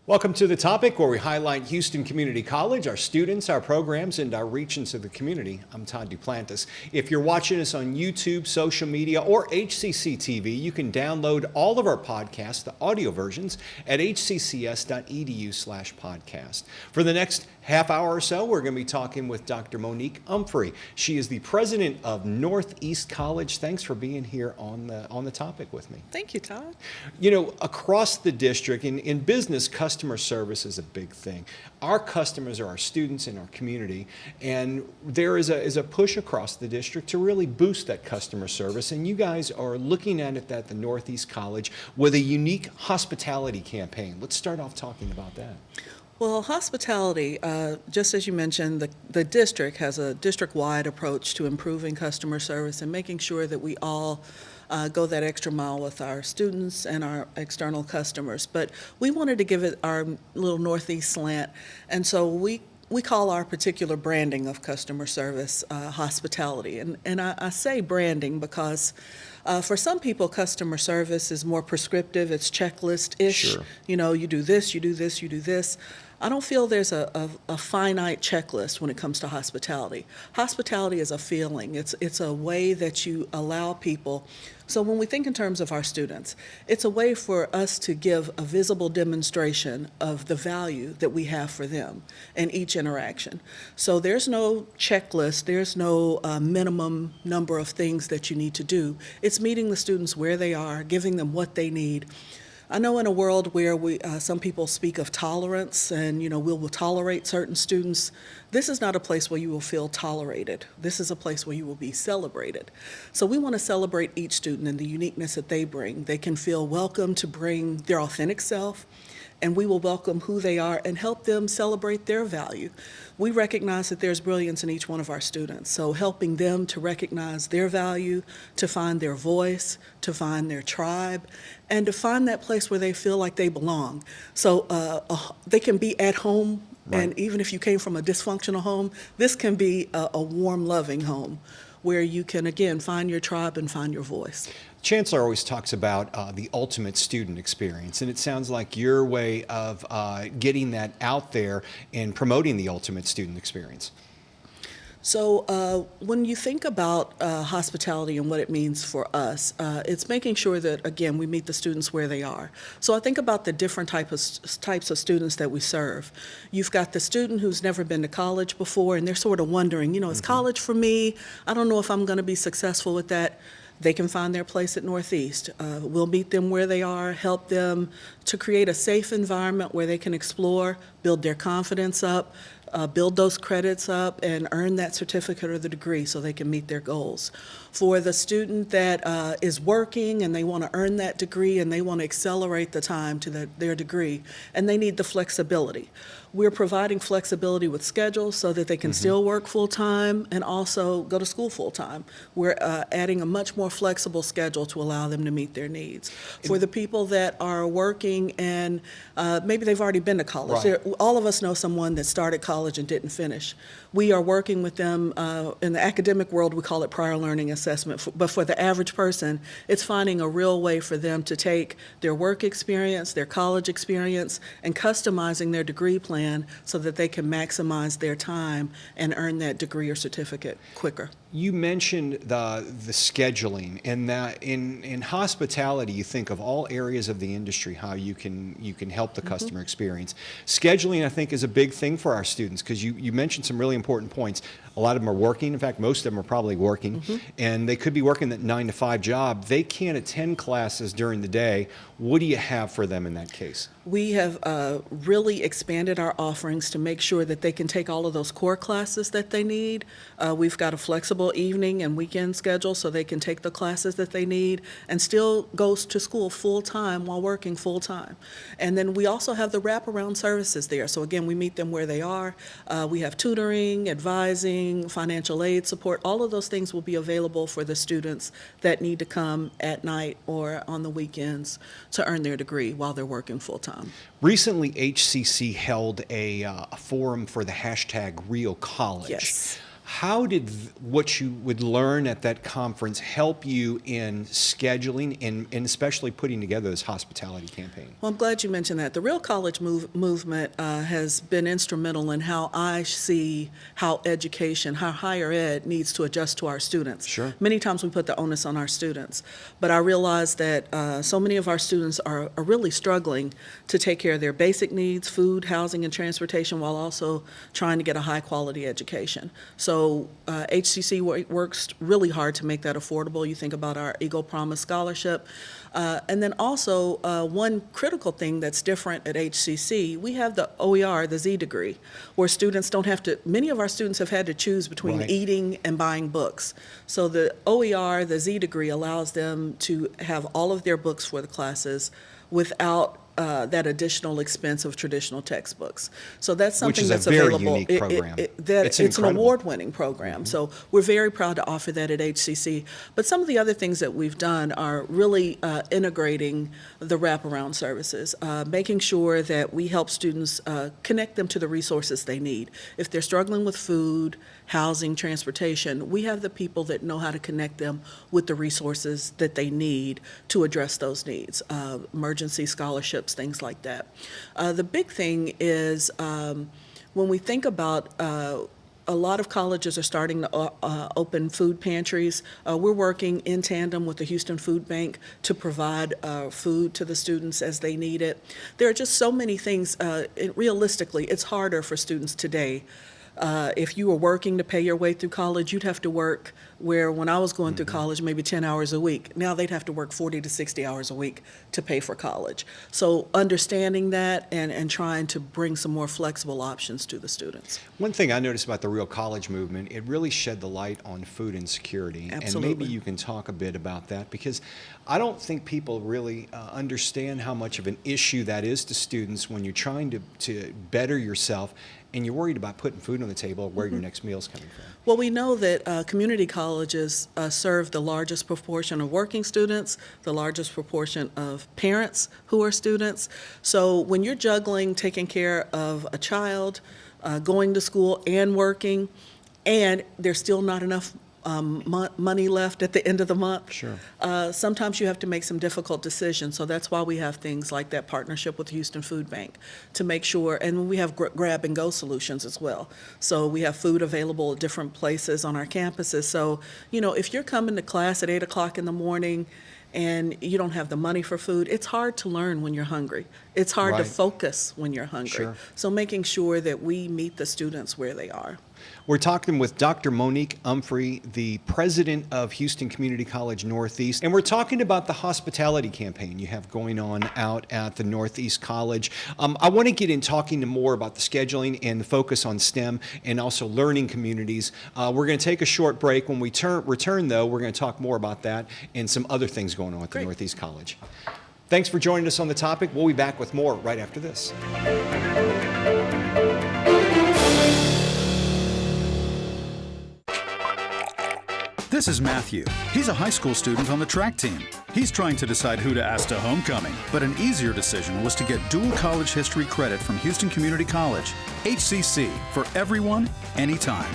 Welcome to The Topic, where we highlight Houston Community College, our students, our programs, and our reach into the community. I'm Todd Duplantis. If you're watching us on YouTube, social media, or HCC TV, you can download all of our podcasts, the audio versions, at hccs.edu/podcast. For the next half hour or so, we're going to be talking with Dr. Monique Umphrey. She is the president of Northeast College. Thanks for being here on the topic with me. Thank you, Todd. You know, across the district, in business, customer service is a big thing. Our customers are our students in our community, and there is a push across the district to really boost that customer service, and you guys are looking at it at the Northeast College with a unique hospitality campaign. Let's start off talking about that. Well, hospitality, just as you mentioned, the district has a district-wide approach to improving customer service and making sure that we all go that extra mile with our students and our external customers. But we wanted to give it our little Northeast slant, and so we call our particular branding of customer service hospitality. And I say branding because for some people, customer service is more prescriptive. It's checklist-ish. Sure. You know, you do this, you do this, you do this. I don't feel there's a finite checklist when it comes to hospitality. Hospitality is a feeling. It's a way that you allow people. So when we think in terms of our students, it's a way for us to give a visible demonstration of the value that we have for them in each interaction. So there's no checklist, there's no minimum number of things that you need to do. It's meeting the students where they are, giving them what they need. I know in a world where some people speak of tolerance and, you know, we'll tolerate certain students, this is not a place where you will feel tolerated. This is a place where you will be celebrated. So we want to celebrate each student and the uniqueness that they bring. They can feel welcome to bring their authentic self, and we will welcome who they are and help them celebrate their value. We recognize that there's brilliance in each one of our students, so helping them to recognize their value, to find their voice, to find their tribe, and to find that place where they feel like they belong. So they can be at home, right. And even if you came from a dysfunctional home, this can be a warm, loving home where you can, again, find your tribe and find your voice. Chancellor always talks about the ultimate student experience, and it sounds like your way of getting that out there and promoting the ultimate student experience. So when you think about hospitality and what it means for us, it's making sure that, again, we meet the students where they are. So I think about the different types of students that we serve. You've got the student who's never been to college before, and they're sort of wondering, you know, is college for me? I don't know if I'm going to be successful with that. They can find their place at Northeast. We'll meet them where they are, help them to create a safe environment where they can explore, build their confidence up, build those credits up, and earn that certificate or the degree so they can meet their goals. For the student that is working and they want to earn that degree and they want to accelerate the time to their degree, and they need the flexibility. We're providing flexibility with schedules so that they can still work full-time and also go to school full-time. We're adding a much more flexible schedule to allow them to meet their needs. For the people that are working and maybe they've already been to college, right. All of us know someone that started college and didn't finish. We are working with them. In the academic world, we call it prior learning assessment, but for the average person, it's finding a real way for them to take their work experience, their college experience, and customizing their degree plan so that they can maximize their time and earn that degree or certificate quicker. You mentioned the scheduling, and that in hospitality, you think of all areas of the industry, how you can help the customer experience. Scheduling, I think, is a big thing for our students because you mentioned some really important points. A lot of them are working. In fact, most of them are probably working, and they could be working that 9-to-5 job. They can't attend classes during the day. What do you have for them in that case? We have really expanded our offerings to make sure that they can take all of those core classes that they need. We've got a flexible evening and weekend schedule so they can take the classes that they need and still go to school full-time while working full-time. And then we also have the wraparound services there. So again, we meet them where they are. We have tutoring, advising, financial aid support. All of those things will be available for the students that need to come at night or on the weekends to earn their degree while they're working full-time. Recently, HCC held a forum for the hashtag Real College. Yes. How did what you would learn at that conference help you in scheduling and especially putting together this hospitality campaign? Well, I'm glad you mentioned that. The Real College movement has been instrumental in how I see how education, how higher ed needs to adjust to our students. Sure. Many times we put the onus on our students, but I realize that so many of our students are really struggling to take care of their basic needs, food, housing, and transportation, while also trying to get a high-quality education. So HCC works really hard to make that affordable. You think about our Eagle Promise Scholarship. And then also, one critical thing that's different at HCC, we have the OER, the Z degree, where students don't have to, many of our students have had to choose between Right. eating and buying books. So the OER, the Z degree, allows them to have all of their books for the classes without that additional expense of traditional textbooks. So that's Which something is a that's very available. unique program. It's an incredible. award-winning program. So we're very proud to offer that at HCC. But some of the other things that we've done are really integrating the wraparound services, making sure that we help students connect them to the resources they need. If they're struggling with food, housing, transportation, we have the people that know how to connect them with the resources that they need to address those needs, emergency scholarships, things like that. The big thing is when we think about a lot of colleges are starting to open food pantries. We're working in tandem with the Houston Food Bank to provide food to the students as they need it. There are just so many things. Realistically, it's harder for students today. If you were working to pay your way through college, you'd have to work where when I was going through college, maybe 10 hours a week. Now they'd have to work 40 to 60 hours a week to pay for college. So understanding that and trying to bring some more flexible options to the students. One thing I noticed about the Real College movement, it really shed the light on food insecurity. Absolutely. And maybe you can talk a bit about that, because I don't think people really understand how much of an issue that is to students when you're trying to better yourself and you're worried about putting food on the table or where your next meal's coming from. Well, we know that community colleges serve the largest proportion of working students, the largest proportion of parents who are students. So when you're juggling taking care of a child, going to school and working, and there's still not enough money left at the end of the month. Sure. Sometimes you have to make some difficult decisions, so that's why we have things like that partnership with Houston Food Bank to make sure, and we have grab and go solutions as well. So we have food available at different places on our campuses. So, you know, if you're coming to class at 8 o'clock in the morning and you don't have the money for food, it's hard to learn when you're hungry. It's hard to Right. focus when you're hungry. Sure. So making sure that we meet the students where they are. We're talking with Dr. Monique Umphrey, the president of Houston Community College Northeast, and we're talking about the hospitality campaign you have going on out at the Northeast College. I want to get in talking more about the scheduling and the focus on STEM and also learning communities. We're going to take a short break. When we return, though, we're going to talk more about that and some other things going on at the Great. Northeast College. Thanks for joining us on the topic. We'll be back with more right after this. This is Matthew. He's a high school student on the track team. He's trying to decide who to ask to homecoming, but an easier decision was to get dual college history credit from Houston Community College. HCC, for everyone, anytime.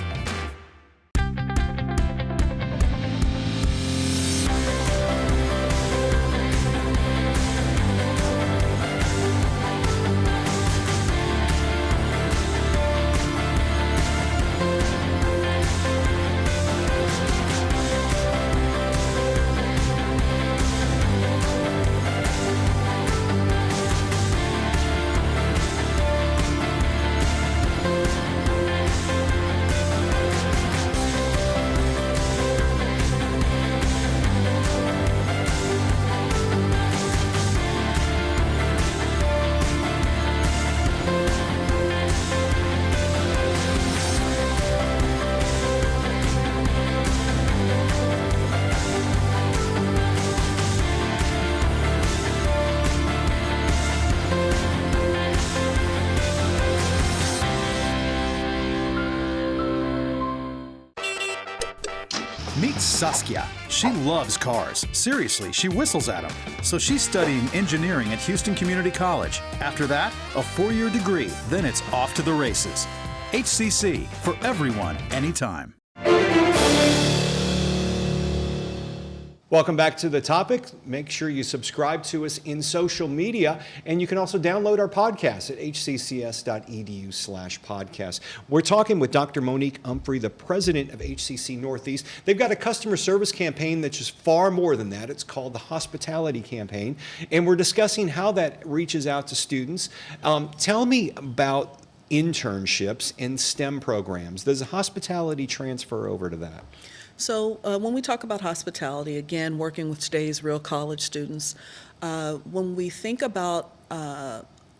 Meet Saskia. She loves cars. Seriously, she whistles at them. So she's studying engineering at Houston Community College. After that, a 4-year degree. Then it's off to the races. HCC, for everyone, anytime. Welcome back to The Topic. Make sure you subscribe to us in social media, and you can also download our podcast at hccs.edu/podcast. We're talking with Dr. Monique Umphrey, the president of HCC Northeast. They've got a customer service campaign that's just far more than that. It's called the Hospitality Campaign, and we're discussing how that reaches out to students. Tell me about internships and STEM programs. Does hospitality transfer over to that? So when we talk about hospitality, again, working with today's real college students, when we think about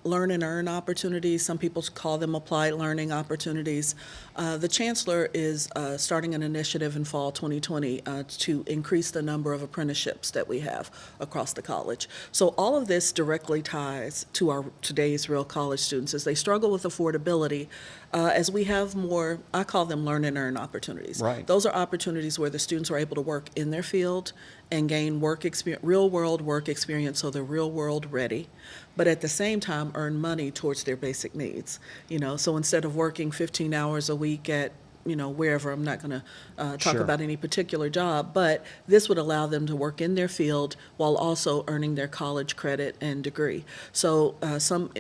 learn and earn opportunities, some people call them applied learning opportunities, the chancellor is starting an initiative in fall 2020 to increase the number of apprenticeships that we have across the college. So all of this directly ties to our today's real college students as they struggle with affordability, as we have more, I call them learn and earn opportunities. Right. Those are opportunities where the students are able to work in their field and gain work experience, real world work experience, so they're real world ready, but at the same time earn money towards their basic needs. So instead of working 15 hours a week at wherever, I'm not going to talk Sure. about any particular job, but this would allow them to work in their field while also earning their college credit and degree. So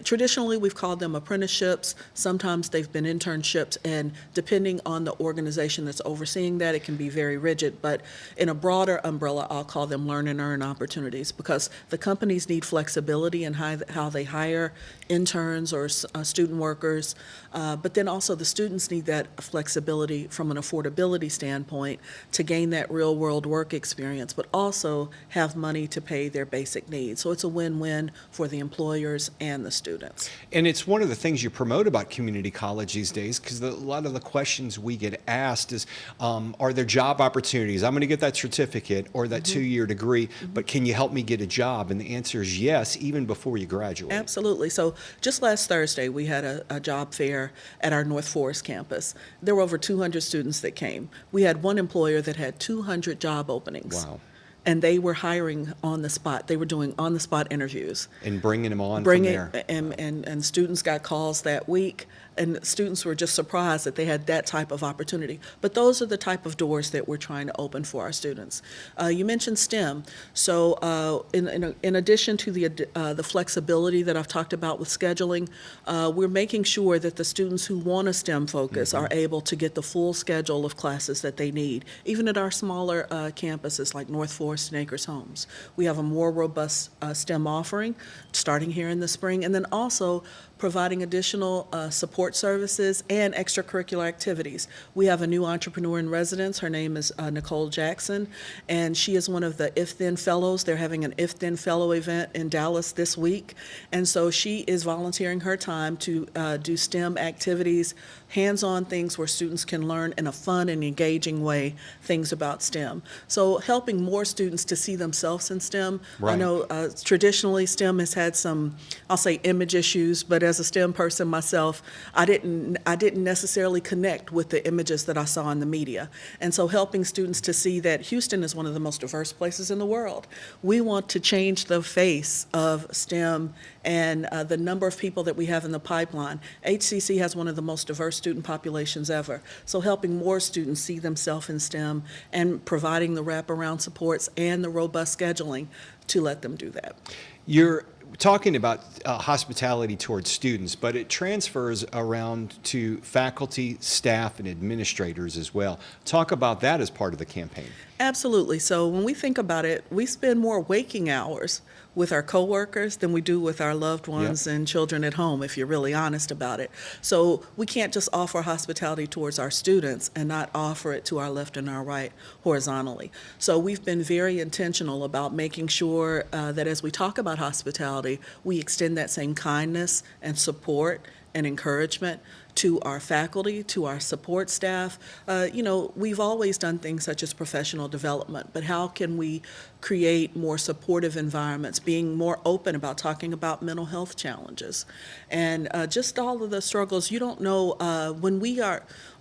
traditionally we've called them apprenticeships, sometimes they've been internships, and depending on the organization that's overseeing that, it can be very rigid, but in a broader umbrella, I'll call them learn and earn opportunities, because the companies need flexibility in how they hire interns or student workers, but then also the students need that flexibility from an affordability standpoint to gain that real world work experience, but also have money to pay their basic needs. So it's a win-win for the employers and the students. And it's one of the things you promote about community college these days, because a lot of the questions we get asked is, are there job opportunities? I'm going to get that certificate or that two-year degree, but can you help me get a job? And the answer is yes, even before you graduate. Absolutely. So just last Thursday, we had a job fair at our North Forest campus. There were over 200 students that came. We had one employer that had 200 job openings. Wow. And they were hiring on the spot. They were doing on-the-spot interviews. And bringing them on from there. And students got calls that week, and students were just surprised that they had that type of opportunity. But those are the type of doors that we're trying to open for our students. You mentioned STEM. So in addition to the flexibility that I've talked about with scheduling, we're making sure that the students who want a STEM focus are able to get the full schedule of classes that they need. Even at our smaller campuses like North Forest and Acres Homes, we have a more robust STEM offering starting here in the spring, and then also providing additional support services and extracurricular activities. We have a new entrepreneur in residence. Her name is Nicole Jackson, and she is one of the If Then Fellows. They're having an If Then Fellow event in Dallas this week, and so she is volunteering her time to do STEM activities, hands-on things where students can learn in a fun and engaging way things about STEM. So helping more students to see themselves in STEM. Right. I know traditionally STEM has had some, I'll say, image issues, but as a STEM person myself, I didn't necessarily connect with the images that I saw in the media. And so helping students to see that Houston is one of the most diverse places in the world. We want to change the face of STEM and the number of people that we have in the pipeline. HCC has one of the most diverse student populations ever. So helping more students see themselves in STEM and providing the wraparound supports and the robust scheduling to let them do that. You're talking about hospitality towards students, but it transfers around to faculty, staff, and administrators as well. Talk about that as part of the campaign. Absolutely. So when we think about it, we spend more waking hours with our coworkers than we do with our loved ones and children at home, if you're really honest about it. So we can't just offer hospitality towards our students and not offer it to our left and our right horizontally. So we've been very intentional about making sure that as we talk about hospitality, we extend that same kindness and support and encouragement to our faculty, to our support staff. We've always done things such as professional development, but how can we create more supportive environments, being more open about talking about mental health challenges, and just all of the struggles. You don't know,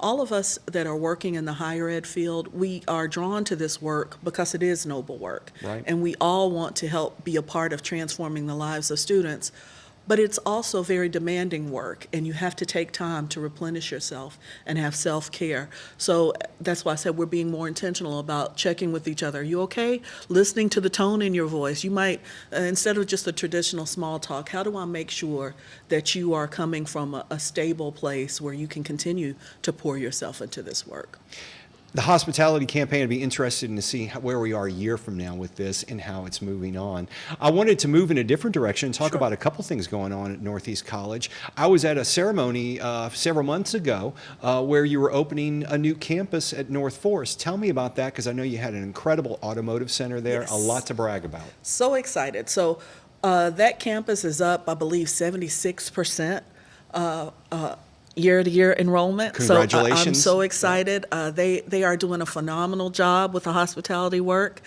all of us that are working in the higher ed field, we are drawn to this work because it is noble work. Right. And we all want to help be a part of transforming the lives of students. but it's also very demanding work, and you have to take time to replenish yourself and have self-care. So that's why I said we're being more intentional about checking with each other. Are you okay? Listening to the tone in your voice. You might, instead of just the traditional small talk, how do I make sure that you are coming from a stable place where you can continue to pour yourself into this work? The hospitality campaign, I'd be interested in to see where we are a year from now with this and how it's moving on. I wanted to move in a different direction and talk about a couple things going on at Northeast College. I was at a ceremony several months ago where you were opening a new campus at North Forest. Tell me about that, because I know you had an incredible automotive center there, Yes. a lot to brag about. So excited. So that campus is up, I believe, 76%. Year-to-year enrollment. Congratulations. So I'm so excited. They are doing a phenomenal job with the hospitality work.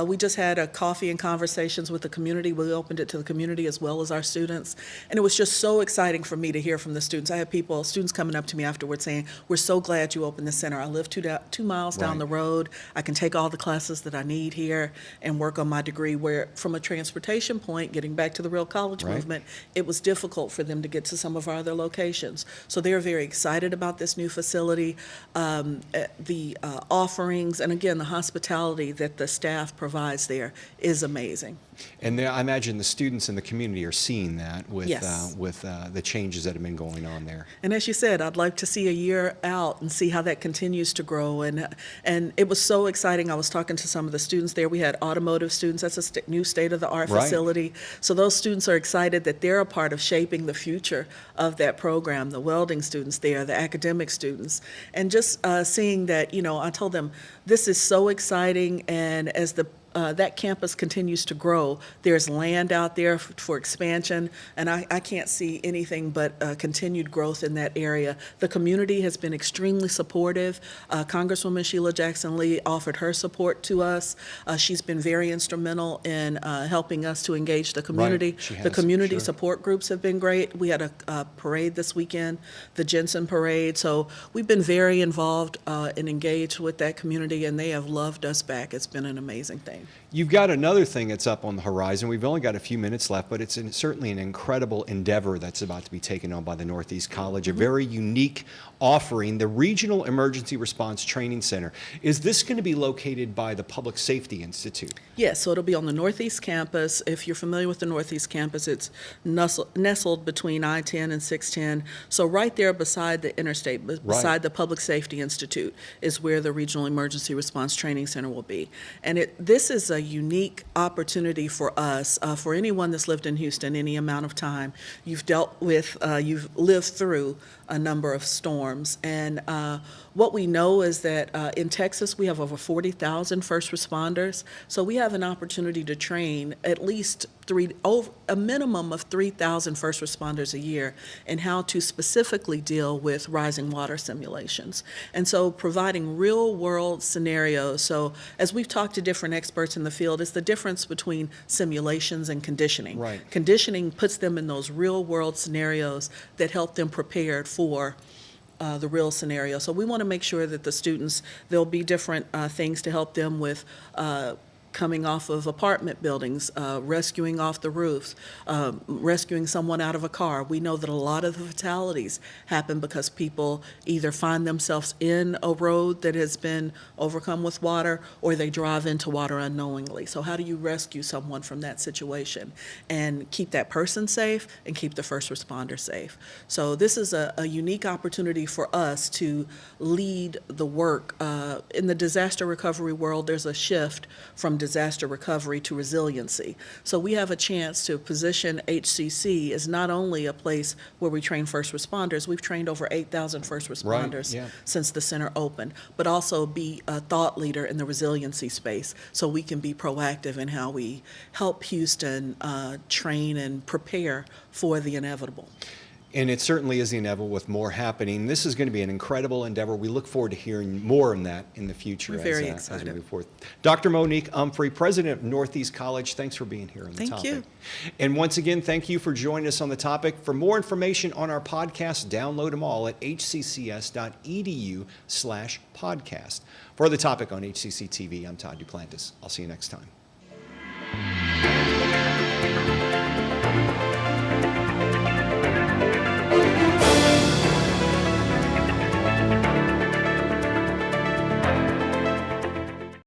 We just had a coffee and conversations with the community. We opened it to the community as well as our students. And it was just so exciting for me to hear from the students. I had students coming up to me afterwards saying, we're so glad you opened the center. I live 2 miles down the road. I can take all the classes that I need here and work on my degree, where from a transportation point, getting back to the real college movement, it was difficult for them to get to some of our other locations. So they're very excited about this new facility, the offerings, and again, the hospitality that the staff provides there is amazing. And there, I imagine the students in the community are seeing that with, Yes. the changes that have been going on there. And as you said, I'd like to see a year out and see how that continues to grow. And it was so exciting. I was talking to some of the students there. We had automotive students. That's a new state-of-the-art Right. facility. So those students are excited that they're a part of shaping the future of that program, the welding students there, the academic students. And just seeing that, I told them, this is so exciting, and as that campus continues to grow, there's land out there for expansion, and I can't see anything but continued growth in that area. The community has been extremely supportive. Congresswoman Sheila Jackson Lee offered her support to us. She's been very instrumental in helping us to engage the community. She has, The community sure. support groups have been great. We had a parade this weekend, the Jensen Parade, so we've been very involved and engaged with that community, and they have loved us back. It's been an amazing thing. You've got another thing that's up on the horizon. We've only got a few minutes left, but it's certainly an incredible endeavor that's about to be taken on by the Northeast College, a very unique offering, the Regional Emergency Response Training Center. Is this going to be located by the Public Safety Institute? Yes, so it'll be on the Northeast campus. If you're familiar with the Northeast campus, it's nestled between I-10 and 610. So right there beside the interstate, beside the Public Safety Institute, is where the Regional Emergency Response Training Center will be. And this is a unique opportunity for us, for anyone that's lived in Houston any amount of time. You've lived through a number of storms. And what we know is that in Texas, we have over 40,000 first responders. So we have an opportunity to train at least a minimum of 3,000 first responders a year in how to specifically deal with rising water simulations. And so providing real world scenarios. So as we've talked to different experts in the field, it's the difference between simulations and conditioning. Right. Conditioning puts them in those real world scenarios that help them prepared for the real scenario. So we want to make sure that the students, there'll be different things to help them with coming off of apartment buildings, rescuing off the roofs, rescuing someone out of a car. We know that a lot of the fatalities happen because people either find themselves in a road that has been overcome with water, or they drive into water unknowingly. So how do you rescue someone from that situation and keep that person safe and keep the first responder safe? So this is a unique opportunity for us to lead the work. In the disaster recovery world, there's a shift from disaster recovery to resiliency. So we have a chance to position HCC as not only a place where we train first responders, we've trained over 8,000 first responders since the center opened, but also be a thought leader in the resiliency space so we can be proactive in how we help Houston train and prepare for the inevitable. And it certainly is the inevitable with more happening. This is going to be an incredible endeavor. We look forward to hearing more on that in the future. We're very as we excited. move forward. Dr. Monique Umphrey, President of Northeast College, thanks for being here on the Thank topic. you. And once again, thank you for joining us on the topic. For more information on our podcast, download them all at hccs.edu/podcast. For the topic on HCC TV, I'm Todd Duplantis. I'll see you next time.